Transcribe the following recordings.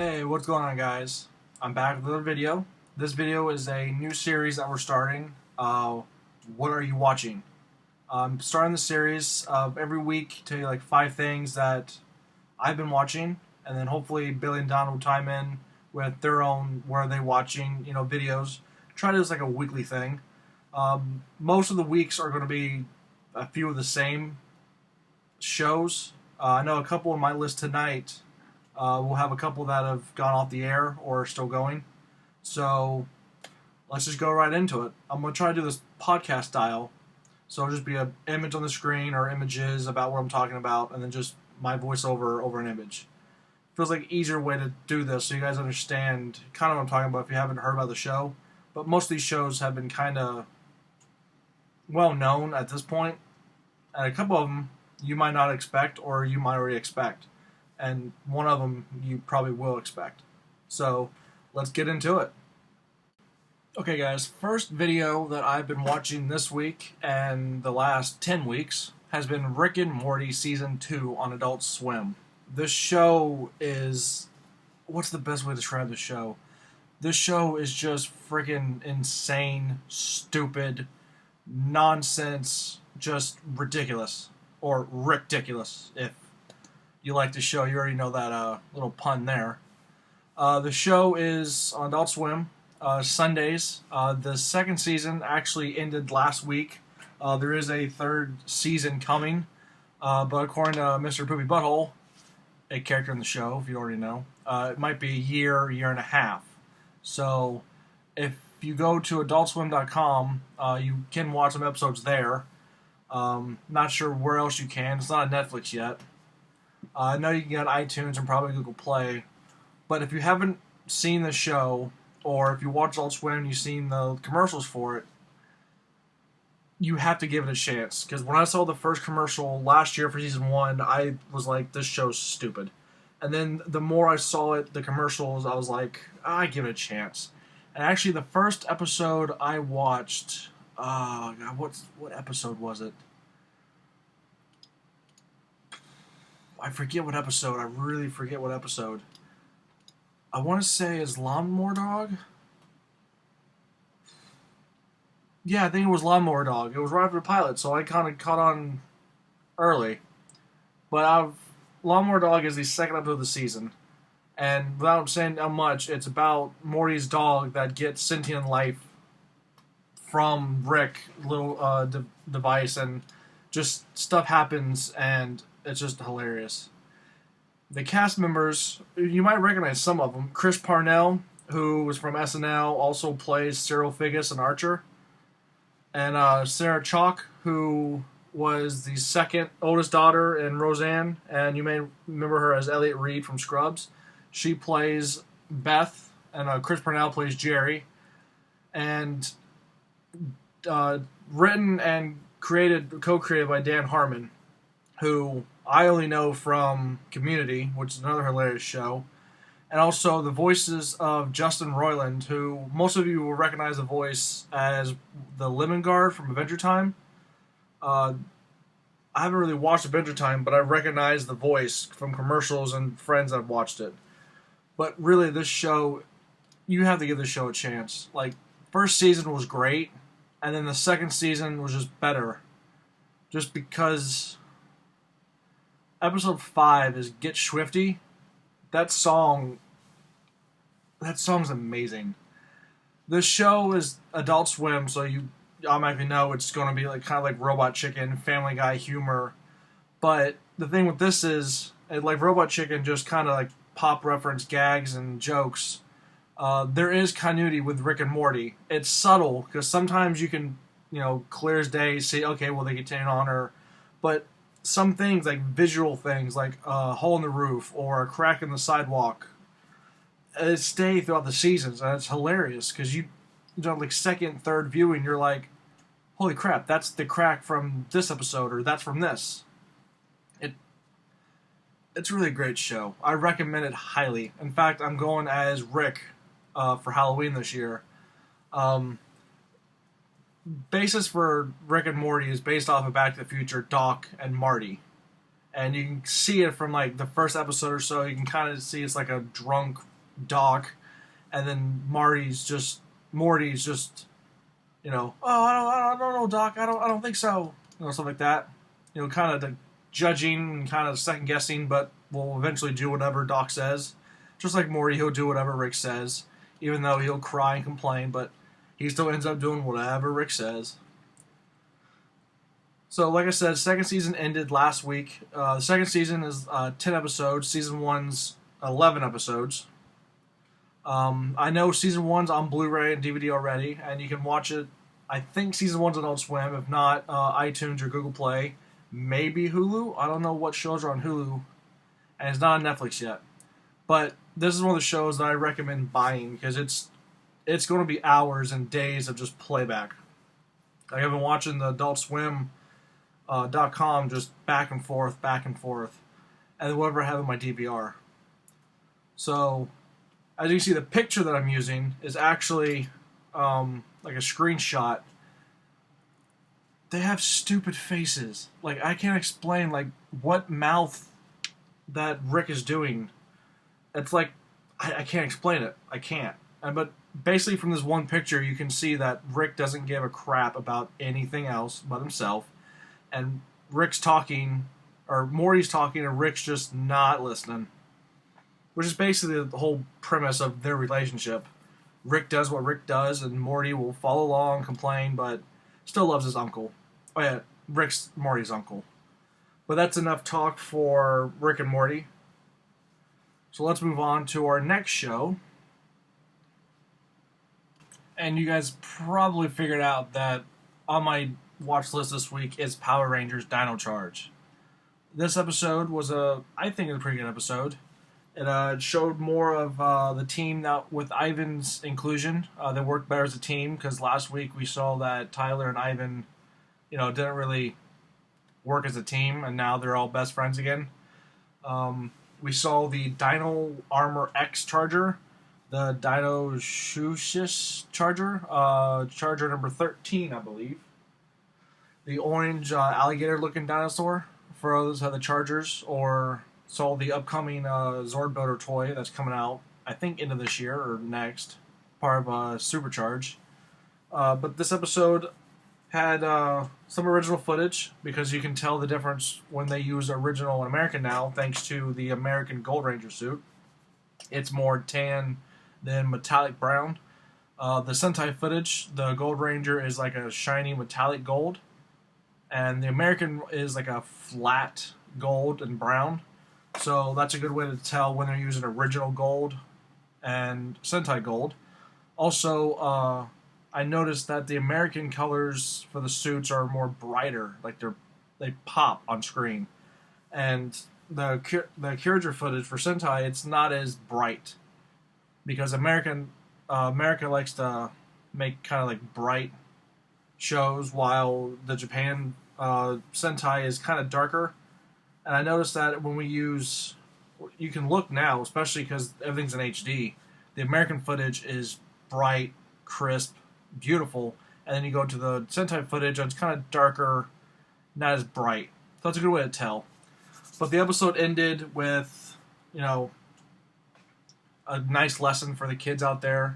Hey, what's going on, guys? I'm back with another video. This video is a new series that we're starting. What are you watching? I'm starting the series every week, tell you like 5 things that I've been watching, and then hopefully Billy and Don will chime in with their own what are they watching, videos. Try to do this like a weekly thing. Most of the weeks are going to be a few of the same shows. I know a couple on my list tonight. We'll have a couple that have gone off the air or are still going. So let's just go right into it. I'm going to try to do this podcast style. So it'll just be an image on the screen or images about what I'm talking about, and then just my voiceover over an image. Feels like an easier way to do this so you guys understand kind of what I'm talking about if you haven't heard about the show. But most of these shows have been kind of well known at this point. And a couple of them you might not expect or you might already expect. And one of them you probably will expect. So let's get into it. Okay, guys, first video that I've been watching this week and the last 10 weeks has been Rick and Morty Season 2 on Adult Swim. This show is... what's the best way to describe this show? This show is just freaking insane, stupid, nonsense, just ridiculous. Or ridiculous, if you like the show. You already know that little pun there. The show is on Adult Swim, Sundays. The second season actually ended last week. There is a third season coming, but according to Mr. Poopy Butthole, a character in the show, if you already know, it might be a year and a half. So if you go to AdultSwim.com, you can watch some episodes there. Not sure where else you can. It's not on Netflix yet. I know you can get iTunes and probably Google Play, but if you haven't seen the show, or if you watch Adult Swim and you've seen the commercials for it, you have to give it a chance. Because when I saw the first commercial last year for Season 1, I was like, this show's stupid. And then the more I saw it, the commercials, I was like, I give it a chance. And actually, the first episode I watched, God, what episode was it? I forget what episode. I really forget what episode. I want to say it's Lawnmower Dog? Yeah, I think it was Lawnmower Dog. It was right after the pilot, so I kind of caught on early. But Lawnmower Dog is the second episode of the season. And without saying how much, it's about Morty's dog that gets sentient life from Rick, little device, and just stuff happens, and it's just hilarious. The cast members, you might recognize some of them. Chris Parnell, who was from SNL, also plays Cyril Figgis in Archer. And Sarah Chalke, who was the second oldest daughter in Roseanne, and you may remember her as Elliot Reed from Scrubs. She plays Beth, and Chris Parnell plays Jerry. And written and co-created by Dan Harmon, who I only know from Community, which is another hilarious show, and also the voices of Justin Roiland, who most of you will recognize the voice as the Lemon Guard from Adventure Time. I haven't really watched Adventure Time, but I recognize the voice from commercials and friends that have watched it. But really, this show, you have to give this show a chance. Like, first season was great, and then the second season was just better. Just because episode 5 is Get Swifty. That song's amazing. The show is Adult Swim, so you automatically know it's going to be like kind of like Robot Chicken, Family Guy humor. But the thing with this is, like Robot Chicken, just kind of like pop reference gags and jokes. There is continuity with Rick and Morty. It's subtle, because sometimes you can, clear as day, see, okay, well, they continue on, but some things, like visual things, like a hole in the roof or a crack in the sidewalk, stay throughout the seasons, and it's hilarious, because like second, third viewing, you're like, holy crap, that's the crack from this episode, or that's from this. It's really a great show. I recommend it highly. In fact, I'm going as Rick for Halloween this year. Basis for Rick and Morty is based off of Back to the Future, Doc and Marty. And you can see it from like the first episode or so. You can kind of see it's like a drunk Doc, and then Morty's just, oh, I don't know, Doc, I don't think so, stuff like that, kind of judging and kind of second guessing, but will eventually do whatever Doc says. Just like Morty, he'll do whatever Rick says, even though he'll cry and complain, but he still ends up doing whatever Rick says. So, like I said, second season ended last week. The second season is 10 episodes. Season 1's 11 episodes. I know season 1's on Blu-ray and DVD already, and you can watch it. I think season 1's on Adult Swim. If not, iTunes or Google Play. Maybe Hulu. I don't know what shows are on Hulu, and it's not on Netflix yet. But this is one of the shows that I recommend buying because it's going to be hours and days of just playback. Like I've been watching the Adult Swim .com just back and forth, and whatever I have in my DVR. So, as you can see, the picture that I'm using is actually like a screenshot. They have stupid faces. Like, I can't explain like what mouth that Rick is doing. It's like I can't explain it. I can't. But basically, from this one picture, you can see that Rick doesn't give a crap about anything else but himself. And Rick's talking, or Morty's talking, and Rick's just not listening. Which is basically the whole premise of their relationship. Rick does what Rick does, and Morty will follow along, complain, but still loves his uncle. Oh yeah, Rick's Morty's uncle. But that's enough talk for Rick and Morty. So let's move on to our next show. And you guys probably figured out that on my watch list this week is Power Rangers Dino Charge. This episode was I think it was a pretty good episode. It showed more of the team now with Ivan's inclusion. They worked better as a team because last week we saw that Tyler and Ivan, didn't really work as a team, and now they're all best friends again. We saw the Dino Armor X Charger, the Dino Shushis Charger, Charger number 13, I believe. The orange alligator-looking dinosaur for others who have the Chargers, or saw the upcoming Zord Builder toy that's coming out, I think, end of this year or next, part of Supercharge. But this episode had some original footage because you can tell the difference when they use original and American now, thanks to the American Gold Ranger suit. It's more tan than metallic brown. The Sentai footage, the Gold Ranger is like a shiny metallic gold, and the American is like a flat gold and brown. So that's a good way to tell when they're using original gold and Sentai gold. Also, I noticed that the American colors for the suits are more brighter, like they pop on screen, and the Kirager footage for Sentai, it's not as bright because America likes to make kind of like bright shows, while the Japan Sentai is kind of darker. And I noticed that when we use, you can look now, especially because everything's in HD, the American footage is bright, crisp, beautiful, and then you go to the Sentai footage and it's kind of darker, not as bright. So that's a good way to tell. But the episode ended with, a nice lesson for the kids out there,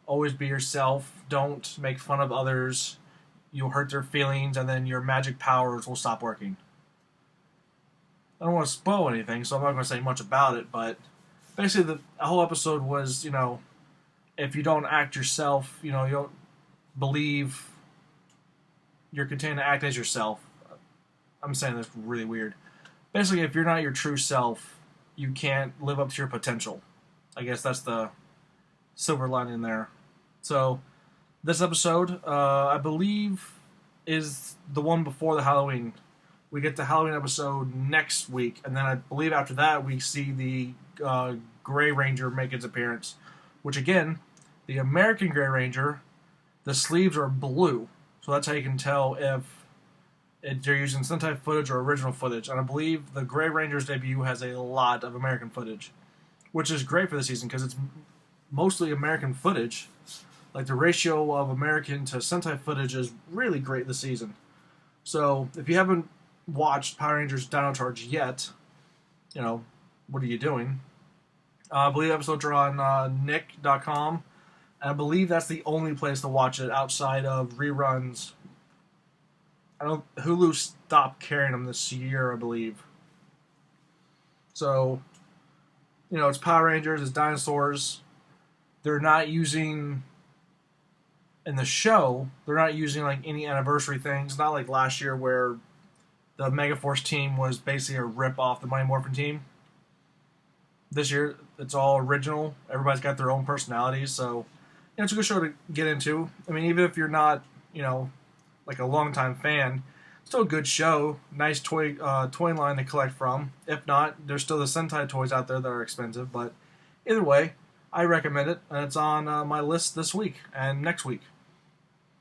always be yourself, don't make fun of others, you'll hurt their feelings, and then your magic powers will stop working. I don't want to spoil anything, so I'm not going to say much about it, but basically the whole episode was, if you don't act yourself, you don't believe you're continuing to act as yourself. I'm saying this really weird. Basically, if you're not your true self, you can't live up to your potential. I guess that's the silver lining there. So, this episode, I believe, is the one before the Halloween. We get the Halloween episode next week, and then I believe after that we see the Gray Ranger make its appearance. Which again, the American Gray Ranger, the sleeves are blue, so that's how you can tell if they're using Sentai footage or original footage. And I believe the Gray Ranger's debut has a lot of American footage, which is great for the season because it's mostly American footage. Like the ratio of American to Sentai footage is really great this season. So if you haven't watched Power Rangers Dino Charge yet, what are you doing? I believe episodes are on nick.com. And I believe that's the only place to watch it outside of reruns. I don't. Hulu stopped carrying them this year, I believe. So, it's Power Rangers, it's dinosaurs. They're not using in the show. They're not using like any anniversary things. Not like last year where the Megaforce team was basically a rip off the Mighty Morphin team. This year, it's all original. Everybody's got their own personalities, so it's a good show to get into. I mean, even if you're not, like a longtime fan, still a good show. Nice toy line to collect from. If not, there's still the Sentai toys out there that are expensive. But either way, I recommend it, and it's on my list this week and next week.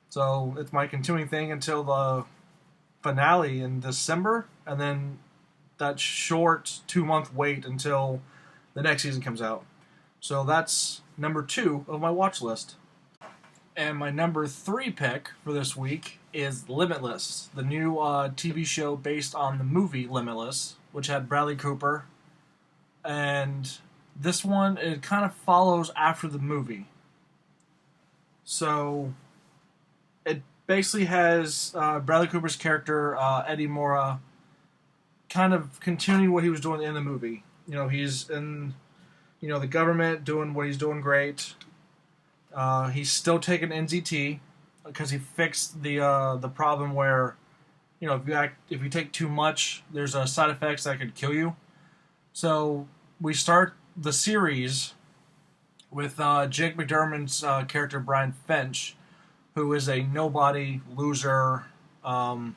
So it's my continuing thing until the finale in December, and then that short 2-month wait until the next season comes out. So that's number 2 of my watch list. And my number 3 pick for this week is Limitless, the new TV show based on the movie Limitless, which had Bradley Cooper. And this one, it kind of follows after the movie. So it basically has Bradley Cooper's character, Eddie Mora, kind of continuing what he was doing in the movie. He's in, the government doing what he's doing great. He's still taking NZT because he fixed the problem where, if you take too much, there's side effects that could kill you. So we start the series with Jake McDermott's character Brian Finch, who is a nobody loser, trying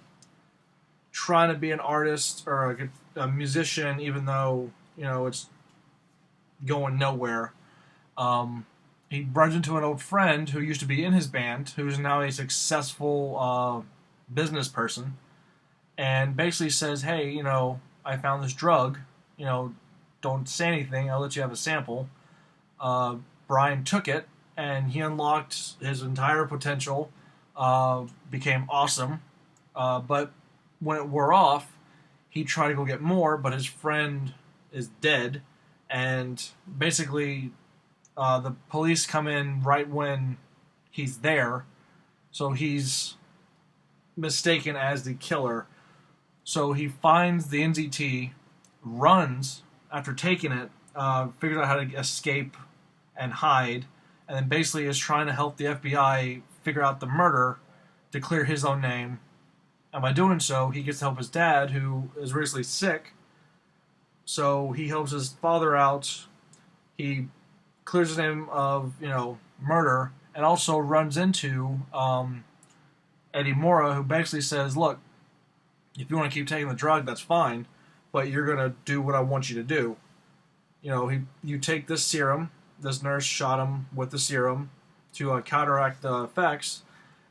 to be an artist or a musician, even though it's going nowhere. He runs into an old friend who used to be in his band, who's now a successful business person, and basically says, "Hey, I found this drug. Don't say anything. I'll let you have a sample." Brian took it, and he unlocked his entire potential. Became awesome, but when it wore off, he tried to go get more, but his friend is dead, and basically the police come in right when he's there, so he's mistaken as the killer. So he finds the NZT, runs after taking it, figures out how to escape and hide, and then basically is trying to help the FBI figure out the murder to clear his own name. And by doing so, he gets to help his dad, who is recently sick. So he helps his father out. He clears his name of, murder, and also runs into Eddie Mora, who basically says, "Look, if you want to keep taking the drug, that's fine, but you're going to do what I want you to do. You take this serum. This nurse shot him with the serum to counteract the effects,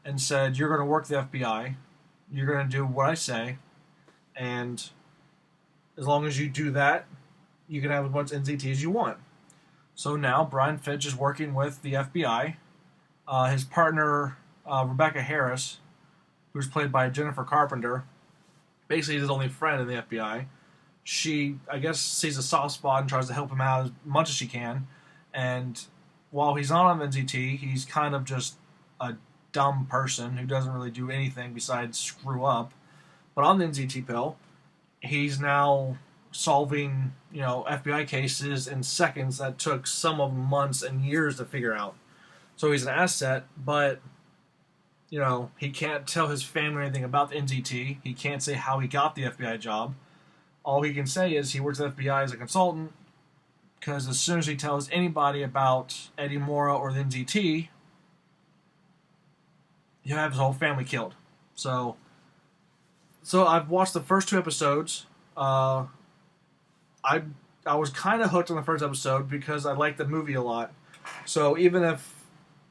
and said, you're going to work the FBI. You're going to do what I say, and as long as you do that, you can have as much NZT as you want." So now Brian Finch is working with the FBI. His partner, Rebecca Harris, who's played by Jennifer Carpenter, basically his only friend in the FBI. She, I guess, sees a soft spot and tries to help him out as much as she can. And while he's not on NZT, he's kind of just a dumb person who doesn't really do anything besides screw up. But on the NZT pill, he's now solving, FBI cases in seconds that took some of them months and years to figure out. So he's an asset, but, he can't tell his family anything about the NZT. He can't say how he got the FBI job. All he can say is he works at the FBI as a consultant, because as soon as he tells anybody about Eddie Mora or the NZT, he'll have his whole family killed. So I've watched the first 2 episodes. I was kind of hooked on the first episode because I liked the movie a lot. So even if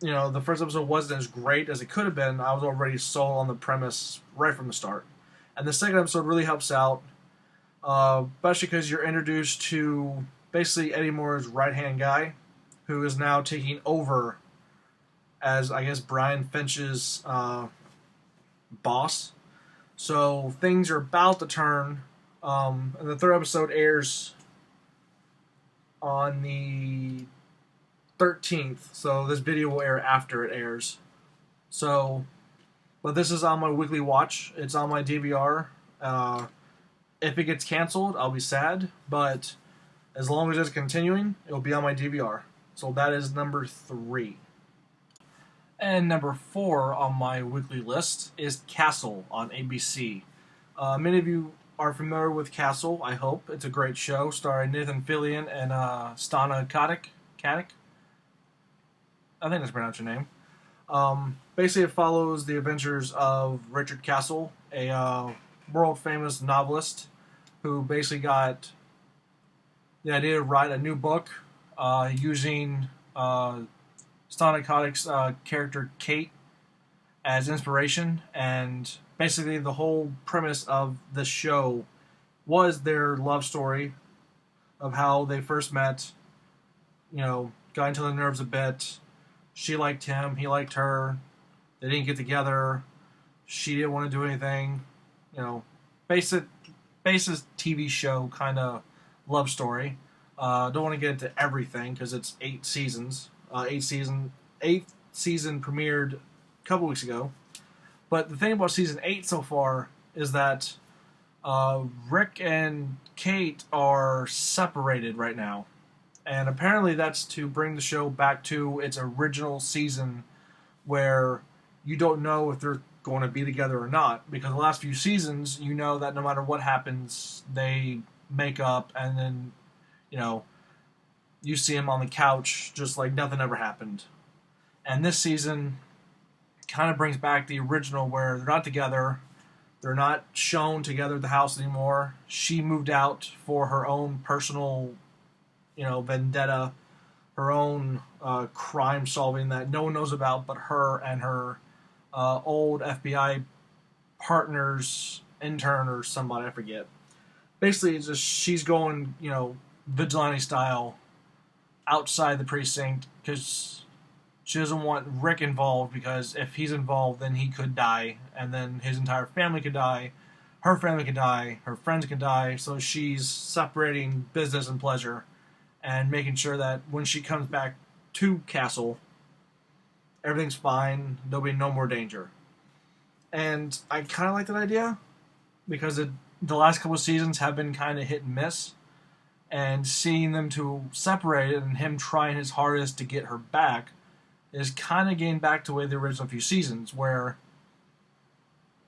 the first episode wasn't as great as it could have been, I was already sold on the premise right from the start. And the second episode really helps out, especially because you're introduced to basically Eddie Mora's right-hand guy, who is now taking over as, I guess, Brian Finch's boss. So things are about to turn. And the third episode airs on the 13th, so this video will air after it airs. So, but this is on my weekly watch. It's on my DVR. If it gets canceled, I'll be sad, but as long as it's continuing, it'll be on my DVR. So that is number 3. And number 4 on my weekly list is Castle on ABC. Many of you are familiar with Castle, I hope. It's a great show starring Nathan Fillion and Stana Katic. I think that's pronounced your name. Basically, it follows the adventures of Richard Castle, a world-famous novelist who basically got the idea to write a new book using Stana Katic's character Kate as inspiration. And basically, the whole premise of the show was their love story of how they first met, got into the nerves a bit. She liked him, he liked her. They didn't get together. She didn't want to do anything. Basic TV show kind of love story. Don't want to get into everything because it's 8 seasons. Eighth season premiered a couple weeks ago. But the thing about season 8 so far is that Rick and Kate are separated right now. And apparently that's to bring the show back to its original season where you don't know if they're going to be together or not. Because the last few seasons, you know that no matter what happens, they make up and then, you see them on the couch just like nothing ever happened. And this season kind of brings back the original where they're not together. They're not shown together at the house anymore. She moved out for her own personal vendetta, her own crime solving that no one knows about but her and her old FBI partner's intern or somebody, I forget. Basically, it's just she's going, vigilante style outside the precinct because she doesn't want Rick involved, because if he's involved, then he could die, and then his entire family could die, her family could die, her friends could die. So she's separating business and pleasure and making sure that when she comes back to Castle, everything's fine, there'll be no more danger. And I kind of like that idea because the last couple of seasons have been kind of hit and miss, and seeing them to separate and him trying his hardest to get her back is kind of getting back to the way the original few seasons where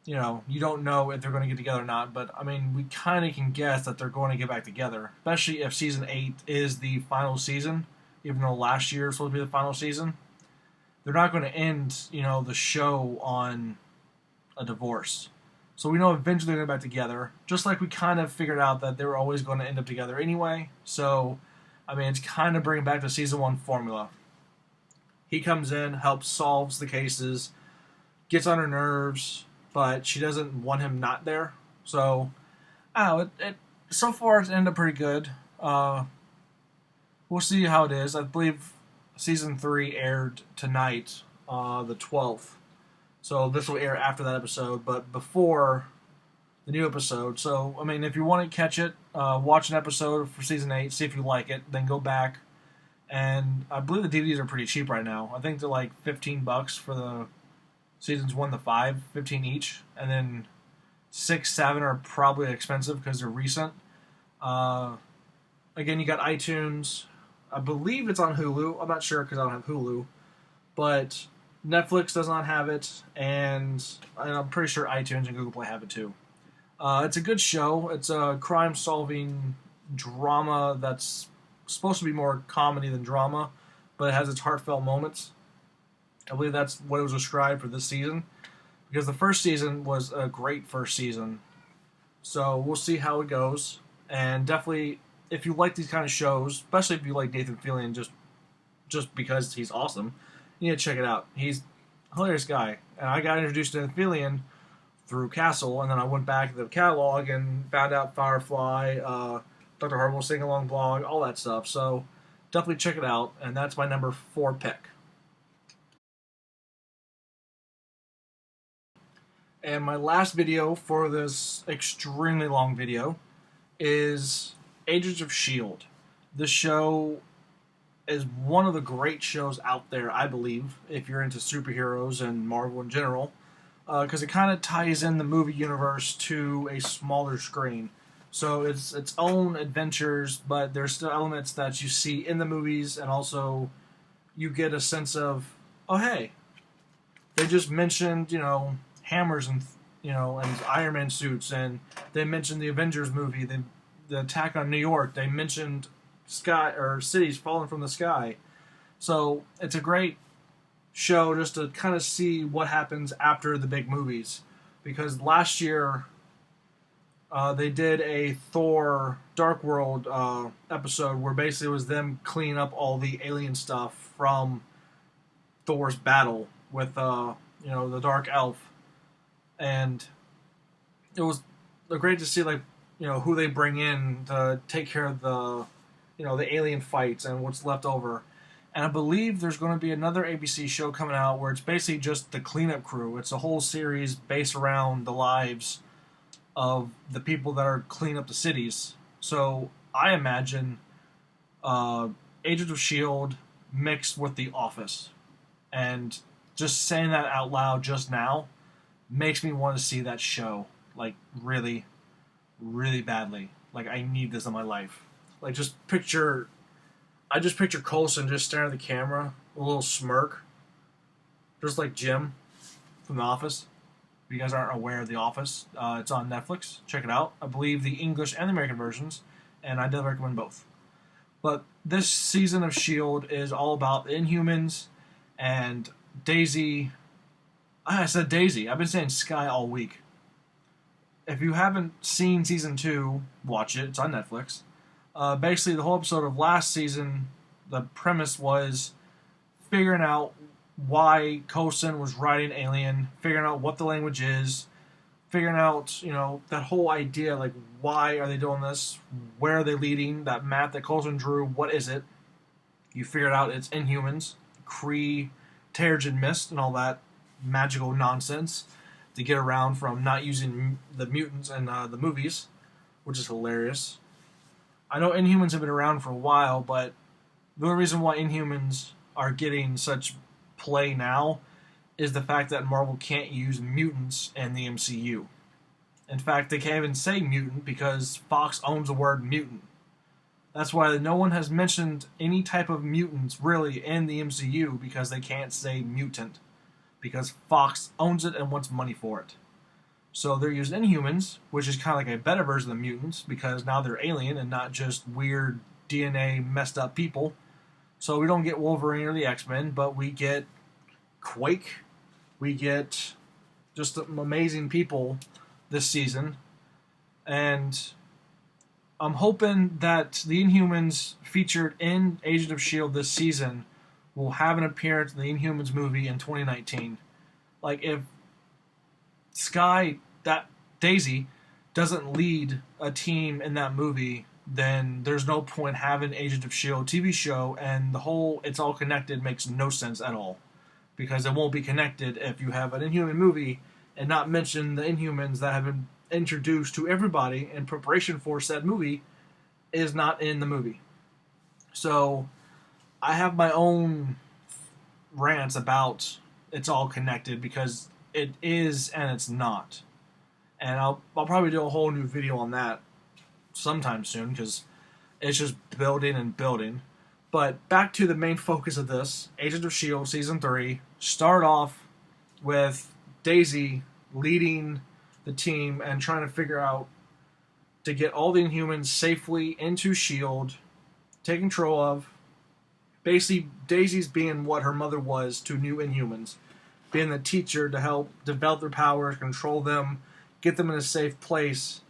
you don't know if they're going to get together or not, but I mean, we kind of can guess that they're going to get back together, especially if season 8 is the final season, even though last year was supposed to be the final season. They're not going to end, the show on a divorce. So we know eventually they're going to get back together, just like we kind of figured out that they were always going to end up together anyway. So, I mean, it's kind of bringing back the season 1 formula. He comes in, helps solves the cases, gets on her nerves, but she doesn't want him not there. So, so far it's ended up pretty good. We'll see how it is. I believe season 3 aired tonight, the 12th. So this will air after that episode, but before the new episode. So, I mean, if you want to catch it, watch an episode for season 8, see if you like it, then go back. And I believe the DVDs are pretty cheap right now. I think they're like $15 for the seasons 1 to 5, 15 each, and then 6, 7 are probably expensive because they're recent. Again, you got iTunes. I believe it's on Hulu. I'm not sure because I don't have Hulu, but Netflix does not have it, and I'm pretty sure iTunes and Google Play have it too. It's a good show. It's a crime-solving drama that's supposed to be more comedy than drama, but it has its heartfelt moments. I believe that's what it was described for this season, because the first season was a great first season. So we'll see how it goes, and definitely, if you like these kind of shows, especially if you like Nathan Fillion just because he's awesome, you need to check it out. He's a hilarious guy, and I got introduced to Nathan Fillion through Castle, and then I went back to the catalog and found out Firefly, Dr. Horrible Sing-Along blog, all that stuff. So definitely check it out, and that's my number 4 pick. And my last video for this extremely long video is Agents of S.H.I.E.L.D. This show is one of the great shows out there, I believe, if you're into superheroes and Marvel in general, because it kind of ties in the movie universe to a smaller screen. So it's its own adventures, but there's still elements that you see in the movies, and also you get a sense of, oh hey, they just mentioned hammers and and Iron Man suits, and they mentioned the Avengers movie, the attack on New York. They mentioned sky or cities falling from the sky. So it's a great show just to kind of see what happens after the big movies. Because last year they did a Thor Dark World episode where basically it was them cleaning up all the alien stuff from Thor's battle with the Dark Elf, and it was great to see who they bring in to take care of the alien fights and what's left over. And I believe there's going to be another ABC show coming out where it's basically just the cleanup crew. It's a whole series based around the lives of the people that are cleaning up the cities. So I imagine Agents of S.H.I.E.L.D. mixed with The Office. And just saying that out loud just now makes me want to see that show, like, really, really badly. Like, I need this in my life. Like, I just picture Coulson just staring at the camera, a little smirk, just like Jim from The Office. If you guys aren't aware of The Office, it's on Netflix. Check it out. I believe the English and the American versions, and I definitely recommend both. But this season of S.H.I.E.L.D. is all about the Inhumans and Daisy. I said Daisy. I've been saying Sky all week. If you haven't seen season 2, watch it. It's on Netflix. Basically, the whole episode of last season, the premise was figuring out why Coulson was writing Alien, figuring out what the language is, figuring out, that whole idea, like, why are they doing this? Where are they leading? That map that Coulson drew, what is it? You figured out it's Inhumans, Kree, Terrigen Mist, and all that magical nonsense to get around from not using the mutants in the movies, which is hilarious. I know Inhumans have been around for a while, but the only reason why Inhumans are getting such play now is the fact that Marvel can't use mutants in the MCU. In fact, they can't even say mutant because Fox owns the word mutant. That's why no one has mentioned any type of mutants really in the MCU, because they can't say mutant. Because Fox owns it and wants money for it. So they're using Inhumans, which is kind of like a better version of mutants, because now they're alien and not just weird DNA messed up people. So we don't get Wolverine or the X-Men, but we get Quake. We get just amazing people this season. And I'm hoping that the Inhumans featured in Agent of S.H.I.E.L.D. this season will have an appearance in the Inhumans movie in 2019. Like, if Daisy doesn't lead a team in that movie, then there's no point having Agent of S.H.I.E.L.D. TV show, and the whole It's All Connected makes no sense at all. Because it won't be connected if you have an Inhuman movie and not mention the Inhumans that have been introduced to everybody in preparation for said movie is not in the movie. So I have my own rants about It's All Connected, because it is and it's not. And I'll probably do a whole new video on that sometime soon, because it's just building and building. But back to the main focus of this, Agents of S.H.I.E.L.D. Season 3. Start off with Daisy leading the team and trying to figure out to get all the Inhumans safely into S.H.I.E.L.D., taken control of. Basically, Daisy's being what her mother was to new Inhumans, being the teacher to help develop their powers, control them, get them in a safe place,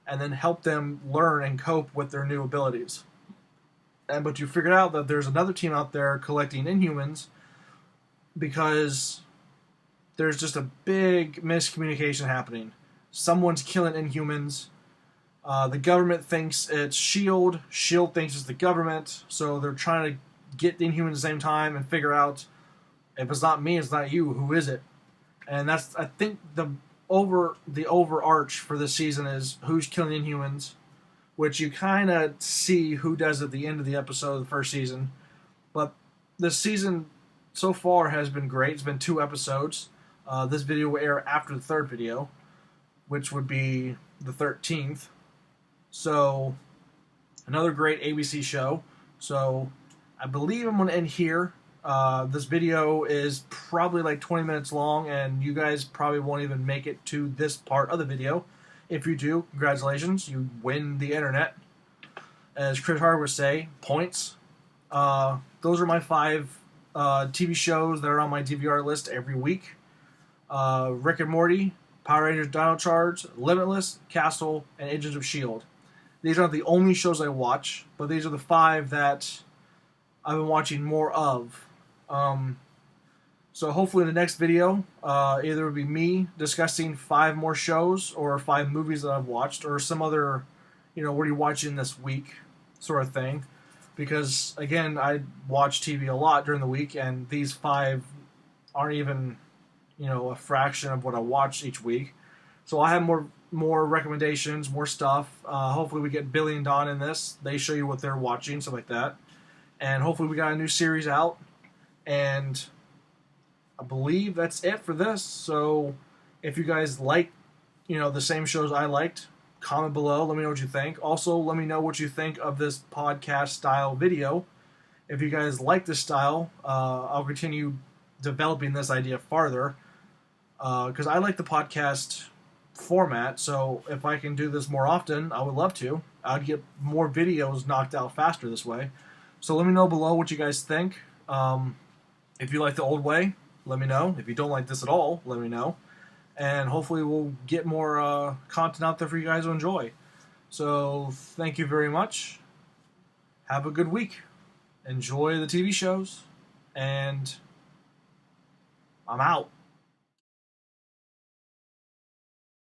and then help them learn and cope with their new abilities. But you figured out that there's another team out there collecting Inhumans, because there's just a big miscommunication happening. Someone's killing Inhumans. The government thinks it's S.H.I.E.L.D. S.H.I.E.L.D. thinks it's the government, so they're trying to get the Inhumans at the same time and figure out, if it's not me, it's not you, who is it? And that's, I think, the overarch for this season is who's killing Inhumans, which you kind of see who does at the end of the episode of the first season. But this season so far has been great. It's been 2 episodes. This video will air after the 3rd video, which would be the 13th. So, another great ABC show. So, I believe I'm going to end here. This video is probably like 20 minutes long, and you guys probably won't even make it to this part of the video. If you do, congratulations, you win the internet. As Chris Hart would say, points. Those are my 5 TV shows that are on my DVR list every week. Rick and Morty, Power Rangers Dino Charge, Limitless, Castle, and Agents of S.H.I.E.L.D. These aren't the only shows I watch, but these are the 5 that I've been watching more of. So hopefully in the next video, either it will be me discussing 5 more shows or 5 movies that I've watched, or some other, what are you watching this week sort of thing. Because, again, I watch TV a lot during the week, and these 5 aren't even, a fraction of what I watch each week. So I have more recommendations, more stuff. Hopefully we get Billy and Don in this. They show you what they're watching, stuff like that. And hopefully we got a new series out. And I believe that's it for this. So if you guys like, the same shows I liked, comment below. Let me know what you think. Also, let me know what you think of this podcast style video. If you guys like this style, I'll continue developing this idea farther. Because I like the podcast format. So if I can do this more often, I would love to. I'd get more videos knocked out faster this way. So let me know below what you guys think. If you like the old way, let me know. If you don't like this at all, let me know. And hopefully we'll get more content out there for you guys to enjoy. So thank you very much. Have a good week. Enjoy the TV shows. And I'm out.